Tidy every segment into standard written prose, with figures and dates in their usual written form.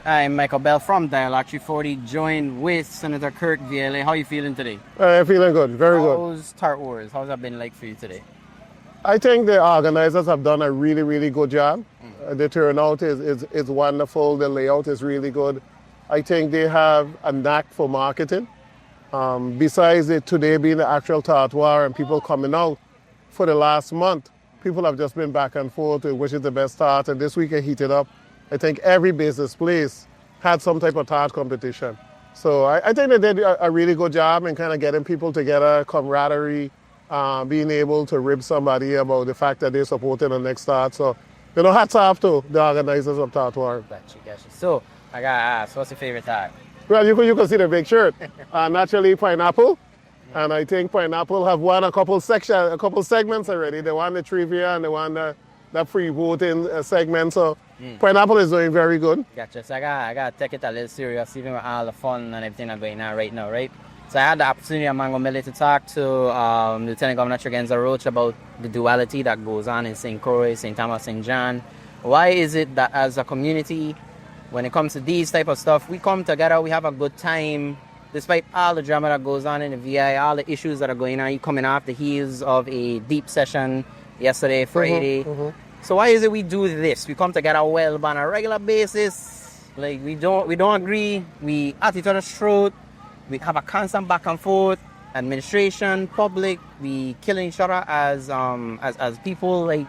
I'm Michael Bell from Dialogue 340, joined with Senator Kurt Vialet. How are you feeling today? I'm feeling good, very good. How's Tart Wars? How's that been like for you today? I think the organizers have done a really, really good job. The turnout is wonderful. The layout is really good. I think they have a knack for marketing. Besides it today being the actual Tart War and people coming out, for the last month, people have just been back and forth with which is the best tart, and this week it heated up. I think every business place had some type of tart competition. So I think they did a really good job in kind of getting people together, camaraderie, being able to rib somebody about the fact that they're supporting the next tart. So, hats off to the organizers of Tart War. Gotcha. So, I got to ask, what's your favorite tart? Well, you can see the big shirt. Naturally, pineapple. And I think pineapple have won a couple segments already. They won the trivia and they won the free voting segment. So pineapple is doing very good. Gotcha. So I got to take it a little serious, even with all the fun and everything that's going on right now, right? So I had the opportunity at Mango Millie to talk to Lieutenant Governor Tregenza Roach about the duality that goes on in St. Croix, St. Thomas, St. John. Why is it that as a community, when it comes to these type of stuff, we come together, we have a good time, despite all the drama that goes on in the VI, all the issues that are going on, you coming off the heels of a deep session yesterday, Friday. So why is it we do this? We come together well, but on a regular basis, like we don't agree, we at each other's throat, we have a constant back and forth, administration, public, we killing each other as people. Like,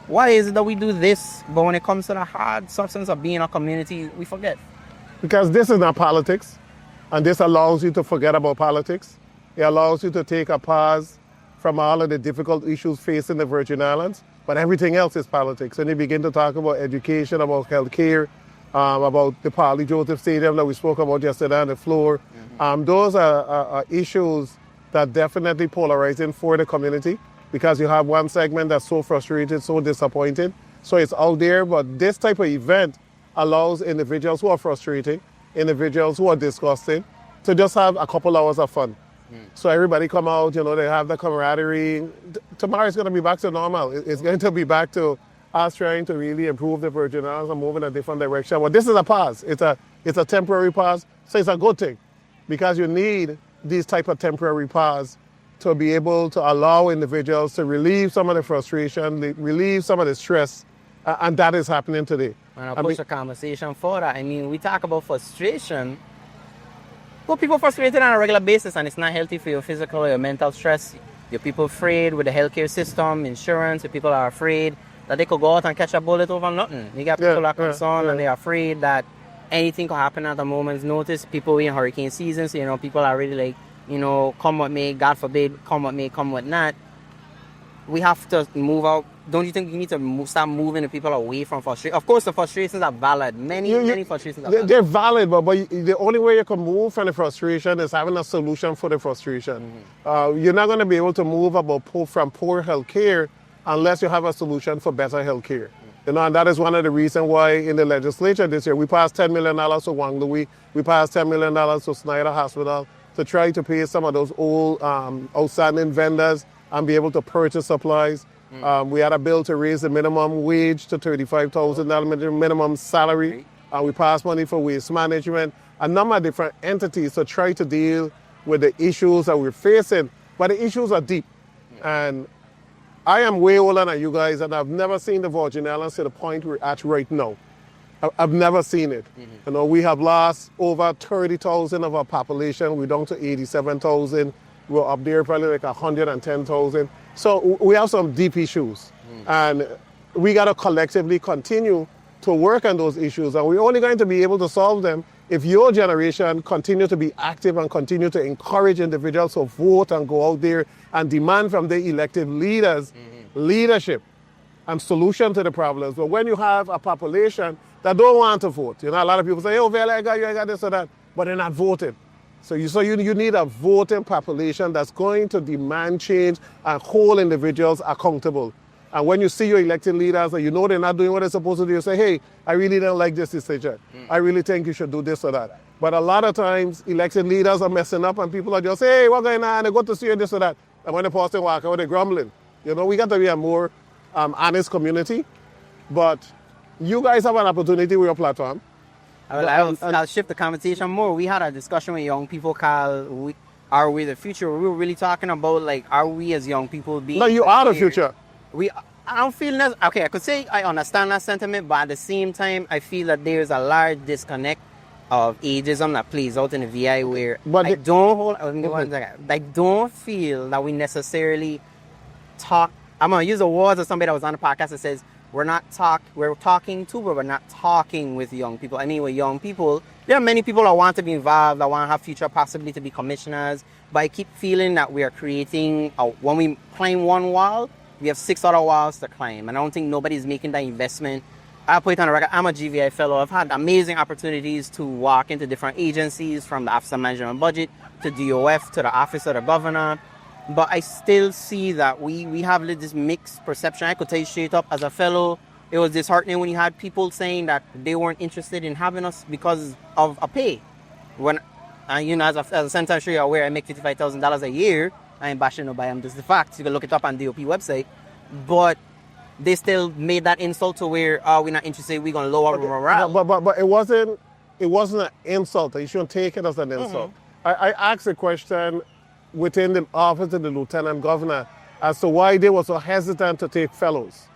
why is it that we do this, but when it comes to the hard substance of being a community, we forget? Because this is not politics. And this allows you to forget about politics. It allows you to take a pause from all of the difficult issues facing the Virgin Islands. But everything else is politics. And you begin to talk about education, about healthcare, about the Parley Joseph Stadium that we spoke about yesterday on the floor. Those are issues that definitely polarizing for the community because you have one segment that's so frustrated, so disappointed. So it's out there. But this type of event allows individuals who are frustrated, individuals who are disgusting, to just have a couple hours of fun. So everybody come out, they have the camaraderie. Tomorrow it's going to be back to normal. It's going to be back to us trying to really improve the Virgin Islands and move in a different direction. But this is a pause. It's a temporary pause. So it's a good thing because you need these type of temporary pause to be able to allow individuals to relieve some of the frustration, relieve some of the stress, and that is happening today. And I'll push a conversation for that. I mean, we talk about frustration, but people frustrated on a regular basis, and it's not healthy for your physical or your mental stress. Your people afraid with the healthcare system, insurance. Your people are afraid that they could go out and catch a bullet over nothing. You got people that are concerned and they're afraid that anything could happen at a moment's notice. People in hurricane season, so people are really like, come with me, God forbid, come with me, come with not. We have to move out. Don't you think you need to start moving the people away from frustration? Of course, the frustrations are valid. Many frustrations are valid. They're valid, but the only way you can move from the frustration is having a solution for the frustration. You're not going to be able to move from poor health care unless you have a solution for better health care. And that is one of the reasons why in the legislature this year, we passed $10 million to Wang Louis. We passed $10 million to Snyder Hospital to try to pay some of those old outstanding vendors and be able to purchase supplies. We had a bill to raise the minimum wage to $35,000 minimum salary. We passed money for waste management, a number of different entities to try to deal with the issues that we're facing. But the issues are deep. And I am way older than you guys, and I've never seen the Virgin Islands to the point we're at right now. I've never seen it. We have lost over 30,000 of our population. We're down to 87,000. We're up there probably like 110,000. So we have some deep issues. And we got to collectively continue to work on those issues. And we're only going to be able to solve them if your generation continue to be active and continue to encourage individuals to vote and go out there and demand from the elected leaders leadership and solution to the problems. But when you have a population that don't want to vote, a lot of people say, oh, Vialet, I got this or that, but they're not voting. So you need a voting population that's going to demand change and hold individuals accountable. And when you see your elected leaders and they're not doing what they're supposed to do, you say, hey, I really don't like this decision. I really think you should do this or that. But a lot of times, elected leaders are messing up and people are just, hey, what's going on? They go to see you this or that. And when the person walk out, they're grumbling. We got to be a more honest community. But you guys have an opportunity with your platform. I'll shift the conversation more. We had a discussion with young people called Are We the Future? We were really talking about, like, are we as young people being... No, you are the future. I don't feel... Okay, I could say I understand that sentiment, but at the same time, I feel that there's a large disconnect of ageism that plays out in the VI where I don't feel that we necessarily talk... I'm going to use the words of somebody that was on the podcast that says, we're talking to, but we're not talking with young people. I mean, with young people, there are many people that want to be involved, that want to have future possibly to be commissioners, but I keep feeling that we are creating, when we climb one wall, we have 6 other walls to climb, and I don't think nobody's making that investment. I put it on the record, I'm a GVI fellow. I've had amazing opportunities to walk into different agencies, from the Office of Management and Budget to DOF to the Office of the Governor. But I still see that we have this mixed perception. I could tell you straight up, as a fellow, it was disheartening when you had people saying that they weren't interested in having us because of a pay. When, as a senator, I'm sure you're aware, I make $55,000 a year. I ain't bashing nobody, I'm just the facts. You can look it up on DOP website. But they still made that insult to where, we're not interested, we're going to lower morale. But it wasn't an insult. You shouldn't take it as an insult. I asked a question within the office of the lieutenant governor as to why they were so hesitant to take fellows.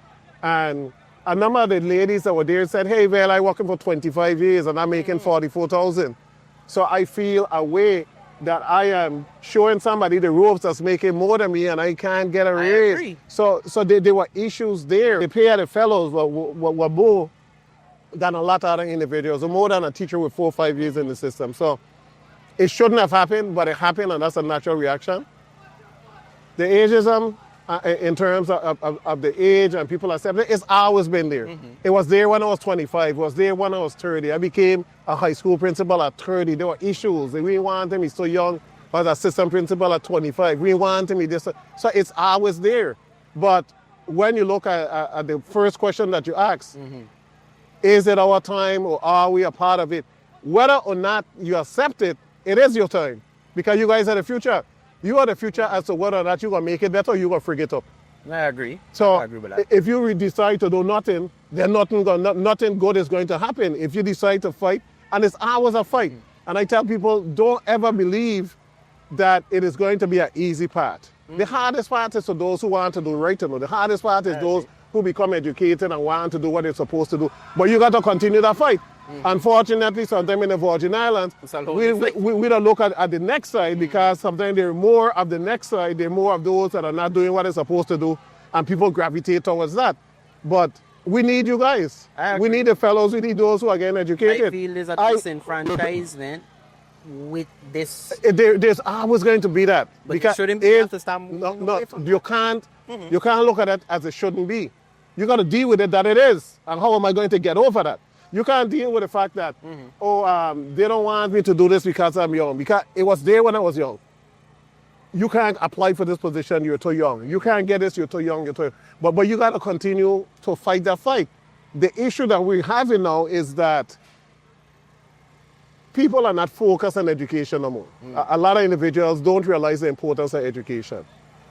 And a number of the ladies that were there said, hey, well, I'm working for 25 years and I'm making 44,000. So I feel a way that I am showing somebody the ropes that's making more than me and I can't get a raise. I agree. So there were issues there. The pay of the fellows were more than a lot of other individuals, or more than a teacher with 4 or 5 years in the system. So it shouldn't have happened, but it happened, and that's a natural reaction. The ageism, in terms of the age and people accepting it, it's always been there. It was there when I was 25. It was there when I was 30. I became a high school principal at 30. There were issues. We didn't want him. He's so young. I was assistant principal at 25. We didn't want him. So it's always there. But when you look at the first question that you asked, is it our time or are we a part of it? Whether or not you accept it, it is your time, because you guys are the future. You are the future as to whether or not you're going to make it better or you're going to freak it up. I agree. So I agree with that. If you decide to do nothing, then nothing good is going to happen. If you decide to fight, and it's always a fight. And I tell people, don't ever believe that it is going to be an easy path. The hardest part is for those who want to do right. The hardest part is those who become educated and want to do what they're supposed to do. But you got to continue that fight. Unfortunately, sometimes in the Virgin Islands, we don't look at the next side, because sometimes there are more of the next side, there are more of those that are not doing what they're supposed to do, and people gravitate towards that. But we need you guys. We need the fellows, we need those who are getting educated. I feel there's a disenfranchisement with this. There's always going to be that. But because shouldn't be have to stop moving away from you can't look at it as it shouldn't be. You got to deal with it that it is. And how am I going to get over that? You can't deal with the fact that, they don't want me to do this because I'm young. Because it was there when I was young. You can't apply for this position, you're too young. You can't get this, you're too young, But you got to continue to fight that fight. The issue that we're having now is that people are not focused on education no more. A lot of individuals don't realize the importance of education.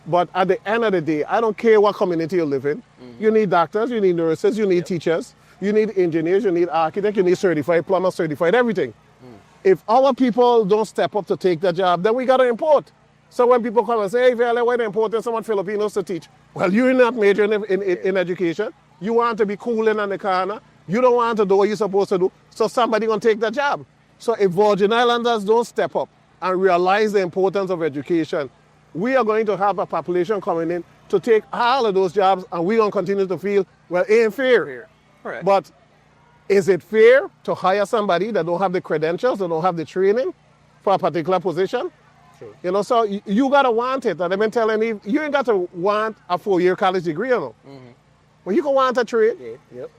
But at the end of the day, I don't care what community you live in. You need doctors, you need nurses, you need teachers. You need engineers, you need architects, you need certified plumbers, certified everything. If our people don't step up to take the job, then we got to import. So when people come and say, hey, Vialet, why they importing someone Filipinos to teach? Well, you're not majoring in education. You want to be cooling on the corner. You don't want to do what you're supposed to do. So somebody going to take the job. So if Virgin Islanders don't step up and realize the importance of education, we are going to have a population coming in to take all of those jobs, and we're going to continue to feel, well, it ain't fair. Right. But is it fair to hire somebody that don't have the credentials, that don't have the training for a particular position? True. So you got to want it. And I've been telling you ain't got to want a 4-year college degree, But you can want a trade. Yeah. Yep.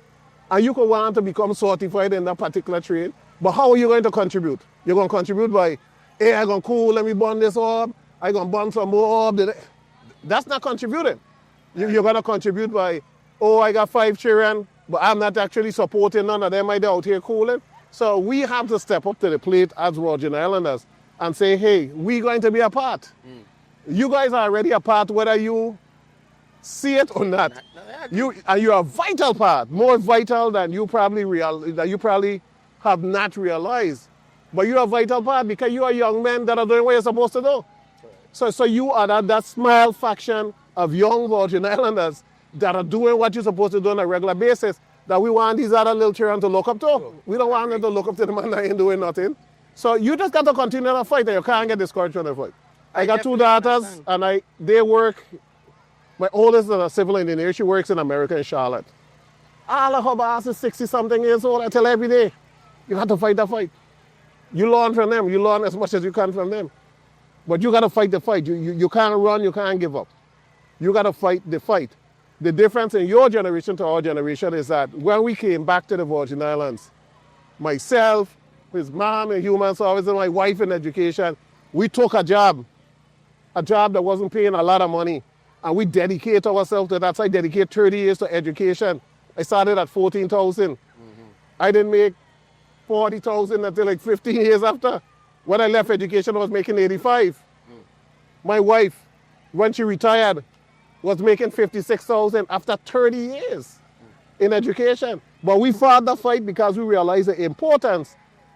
And you can want to become certified in that particular trade. But how are you going to contribute? You're going to contribute by, hey, I'm going to let me burn this up. I'm going to burn some more up. That's not contributing. You're going to contribute by, I got 5 children, but I'm not actually supporting none of them. I'm out here cooling. So we have to step up to the plate as Virgin Islanders and say, hey, we're going to be a part. You guys are already a part, whether you see it or not. You're a vital part, more vital than you probably have not realized. But you're a vital part because you are young men that are doing what you're supposed to do. So you are that small faction of young Virgin Islanders that are doing what you're supposed to do on a regular basis that we want these other little children to look up to. We don't want them to look up to the man that ain't doing nothing. So you just got to continue to fight and you can't get discouraged from the fight. I got 2 daughters and they work. My oldest is a civil engineer. She works in America in Charlotte. All of her boss is 60-something years old. I tell her every day, you have to fight the fight. You learn from them. You learn as much as you can from them. But you got to fight the fight. You can't run. You can't give up. You got to fight the fight. The difference in your generation to our generation is that when we came back to the Virgin Islands, myself, his mom in human services, and my wife in education, we took a job that wasn't paying a lot of money, and we dedicate ourselves to that. So I dedicate 30 years to education. I started at 14,000. I didn't make 40,000 until like 15 years after. When I left education, I was making 85. My wife, when she retired, was making 56,000 after 30 years in education. But we fought the fight because we realized the importance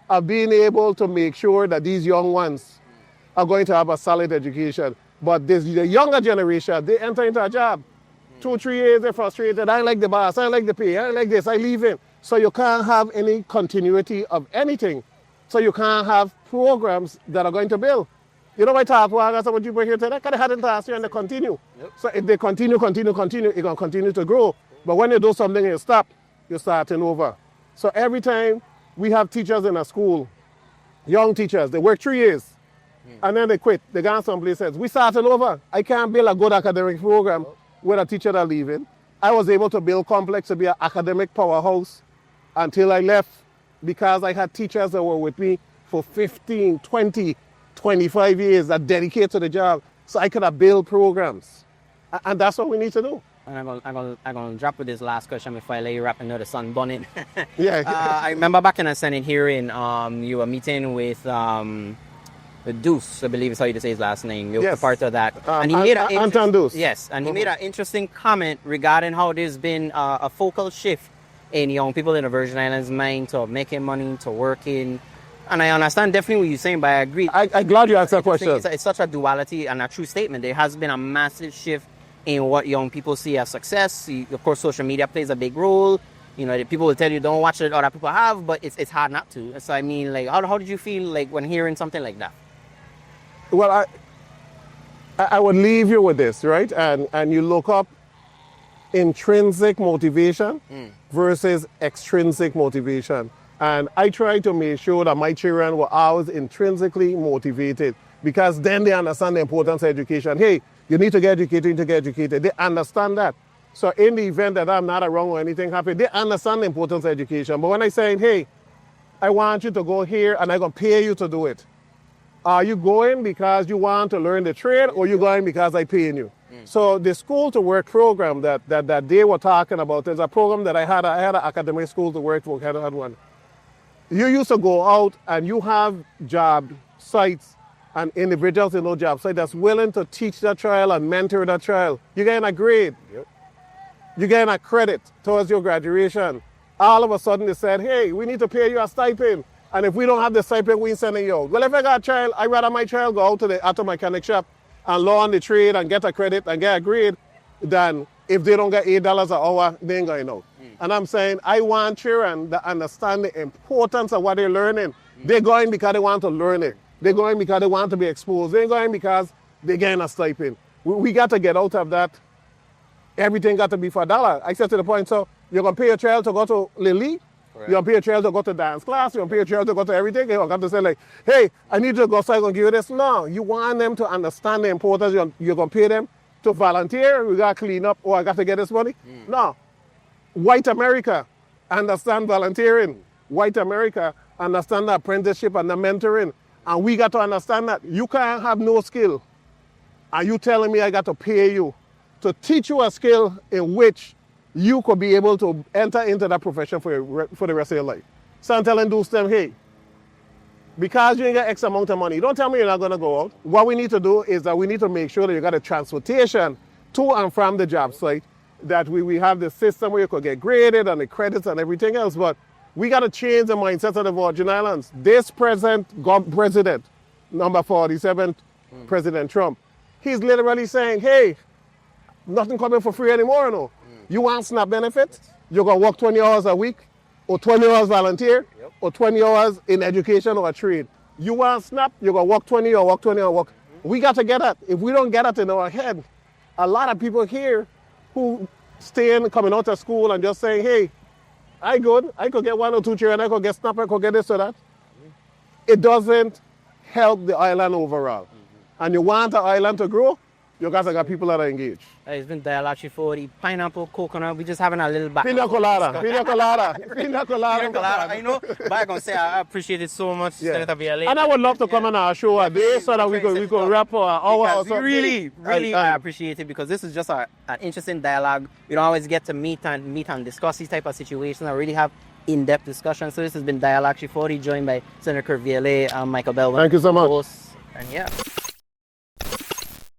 of being able to make sure that these young ones are going to have a solid education. But the younger generation, they enter into a job. 2 or 3 years, they're frustrated. I like the boss, I like the pay, I like this, I leave him. So you can't have any continuity of anything. So you can't have programs that are going to build. You know why Tart Wars are what you bring here today? Because they hadn't last year and they continue. Yep. So if they continue, it's going to continue to grow. But when you do something and you stop, you're starting over. So every time we have teachers in a school, young teachers, they work 3 years. And then they quit. They go someplace else. We starting over. I can't build a good academic program with a teacher that leaving. I was able to build Complex to be an academic powerhouse until I left because I had teachers that were with me for 15, 20, 25 years that dedicated to the job so I could have built programs. And that's what we need to do. And I'm going to drop with this last question before I let you wrap into the sun bonnet. Yeah. I remember back in a Senate hearing, you were meeting with Deuce, I believe is how you say his last name. You were part of that. And he made Anton Deuce. Yes, and he made an interesting comment regarding how there's been a focal shift in young people in the Virgin Islands' mind to making money, to working. And I understand definitely what you're saying, but I agree. I'm glad you asked that question. It's such a duality and a true statement. There has been a massive shift in what young people see as success. Of course, social media plays a big role. You know, people will tell you don't watch it, other people have, but it's hard not to. So I mean, like, how did you feel like when hearing something like that? Well, I would leave you with this, right? And you look up intrinsic motivation versus extrinsic motivation. And I try to make sure that my children were always intrinsically motivated because then they understand the importance of education. Hey, you need to get educated, you need to get educated. They understand that. So in the event that I'm not around or anything happens, they understand the importance of education. But when I say, hey, I want you to go here and I'm going to pay you to do it. Are you going because you want to learn the trade or you going because I'm paying you? So the school to work program that they were talking about is a program that I had an academic school to work for, I had one. You used to go out and you have job sites and individuals in those job sites that's willing to teach that child and mentor that child. You're getting a grade. Yep. You're getting a credit towards your graduation. All of a sudden they said, hey, we need to pay you a stipend. And if we don't have the stipend, we ain't sending you out. Well, if I got a child, I'd rather my child go out to the auto mechanic shop and learn the trade and get a credit and get a grade than if they don't get $8 an hour, they ain't going out. And I'm saying, I want children that understand the importance of what they're learning. They're going because they want to learn it. They're going because they want to be exposed. They're going because they're getting a stipend. We got to get out of that. Everything got to be for $1. I said to the point, so you're going to pay your child to go to Lily? You're going to pay your child to go to dance class? You're going to pay your child to go to everything? You're going to say like, hey, I need you to go so I'm going to give you this. No, you want them to understand the importance. You're going to pay them to volunteer. We got to clean up or I got to get this money. No. White America understand volunteering. White America understand the apprenticeship and the mentoring. And we got to understand that you can't have no skill. Are you telling me I got to pay you to teach you a skill in which you could be able to enter into that profession for the rest of your life? So I'm telling those them, hey, because you ain't got X amount of money, don't tell me you're not going to go out. What we need to do is that we need to make sure that you got a transportation to and from the job site, that we have the system where you could get graded and the credits and everything else. But We got to change the mindset of the Virgin Islands. This president, number 47, President Trump, he's literally saying, hey, nothing coming for free anymore, no. You want SNAP benefits? You're going to work 20 hours a week, or 20 hours volunteer, or 20 hours in education or a trade. You want SNAP? You're going to work 20 or work 20 or work. We got to get that. If we don't get that in our head, a lot of people here who coming out of school and just saying, hey, I could get 1 or 2 children, I could get SNAP, I could get this or that. It doesn't help the island overall. And you want the island to grow, you guys have got people that are engaged. It's been dialogue for the pineapple, coconut. We're just having a little back. Pina colada. I know, but I'm going to say I appreciate it so much, Senator Vialet. And I would love to come on our show a day so that we could wrap our hour or something. Really, I appreciate it because this is just an interesting dialogue. We don't always get to meet and discuss these type of situations and really have in-depth discussions. So this has been Dialogue 40, joined by Senator Kurt Vialet and Michael Belvin. Thank you so much. And yeah.